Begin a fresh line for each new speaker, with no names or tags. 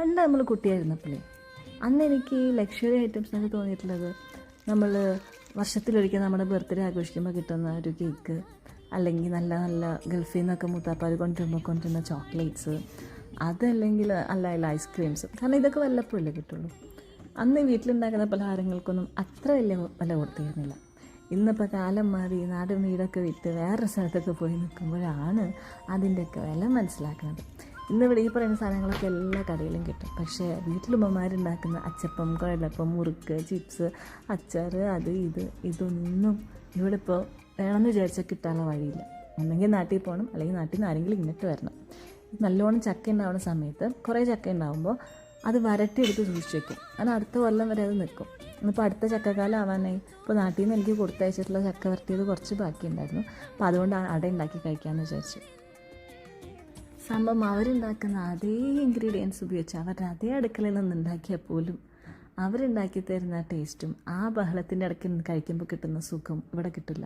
പണ്ട് നമ്മൾ കുട്ടിയായിരുന്നപ്പോഴേ അന്ന് എനിക്ക് ഈ ലക്ഷറി ഐറ്റംസിനൊക്കെ തോന്നിയിട്ടുള്ളത് നമ്മൾ വർഷത്തിലൊരിക്കൽ നമ്മുടെ ബർത്ത്ഡേ ആഘോഷിക്കുമ്പോൾ കിട്ടുന്ന ഒരു കേക്ക്, അല്ലെങ്കിൽ നല്ല നല്ല ഗൾഫിൽ നിന്നൊക്കെ മുത്താപ്പാൽ കൊണ്ടുവരുന്ന ചോക്ലേറ്റ്സ്, അതല്ലെങ്കിൽ അല്ല ഐസ്ക്രീംസ്. കാരണം ഇതൊക്കെ വല്ലപ്പോഴല്ലേ കിട്ടുള്ളൂ. അന്ന് വീട്ടിലുണ്ടാക്കുന്ന പലഹാരങ്ങൾക്കൊന്നും അത്ര വലിയ വില കൊടുത്തിരുന്നില്ല. ഇന്നിപ്പോൾ കാലം മാറി നാടും വീടൊക്കെ വിട്ട് വേറൊരു സ്ഥലത്തൊക്കെ പോയി നിൽക്കുമ്പോഴാണ് അതിൻ്റെയൊക്കെ വില മനസ്സിലാക്കുന്നത്. ഇന്നിവിടെ ഈ പറയുന്ന സാധനങ്ങളൊക്കെ എല്ലാ കടയിലും കിട്ടും. പക്ഷേ വീട്ടിലുമ്മമാരുണ്ടാക്കുന്ന അച്ചപ്പം, കുഴലപ്പം, മുറുക്ക്, ചിപ്സ്, അച്ചാർ, അത് ഇതൊന്നും ഇവിടെ ഇപ്പോൾ വേണമെന്ന് വിചാരിച്ചാൽ കിട്ടാനുള്ള വഴിയില്ല. ഒന്നെങ്കിൽ നാട്ടിൽ പോകണം, അല്ലെങ്കിൽ നാട്ടിൽ നിന്ന് ആരെങ്കിലും ഇങ്ങോട്ട് വരണം. നല്ലോണം ചക്ക ഉണ്ടാവുന്ന സമയത്ത് കുറേ ചക്ക ഉണ്ടാകുമ്പോൾ അത് വരട്ടിയെടുത്ത് സൂക്ഷിച്ച് വയ്ക്കും. കാരണം അടുത്ത കൊല്ലം വരെ അത് നിൽക്കും. ഇപ്പോൾ അടുത്ത ചക്കക്കാലം ആവാനായി. ഇപ്പോൾ നാട്ടിൽ നിന്ന് എനിക്ക് കൊടുത്തയച്ചിട്ടുള്ള ചക്ക വരട്ടിയത് കുറച്ച് ബാക്കിയുണ്ടായിരുന്നു. അപ്പോൾ അതുകൊണ്ട് അട ഉണ്ടാക്കി കഴിക്കാമെന്ന് വിചാരിച്ചു. സംഭവം അവരുണ്ടാക്കുന്ന അതേ ഇൻഗ്രീഡിയൻസ് ഉപയോഗിച്ച് അവരുടെ അതേ അടുക്കളയിൽ നിന്ന് ഉണ്ടാക്കിയാൽ പോലും അവരുണ്ടാക്കി തരുന്ന ടേസ്റ്റും ആ ബഹളത്തിൻ്റെ ഇടയ്ക്ക് കഴിക്കുമ്പോൾ കിട്ടുന്ന സുഖം ഇവിടെ കിട്ടില്ല.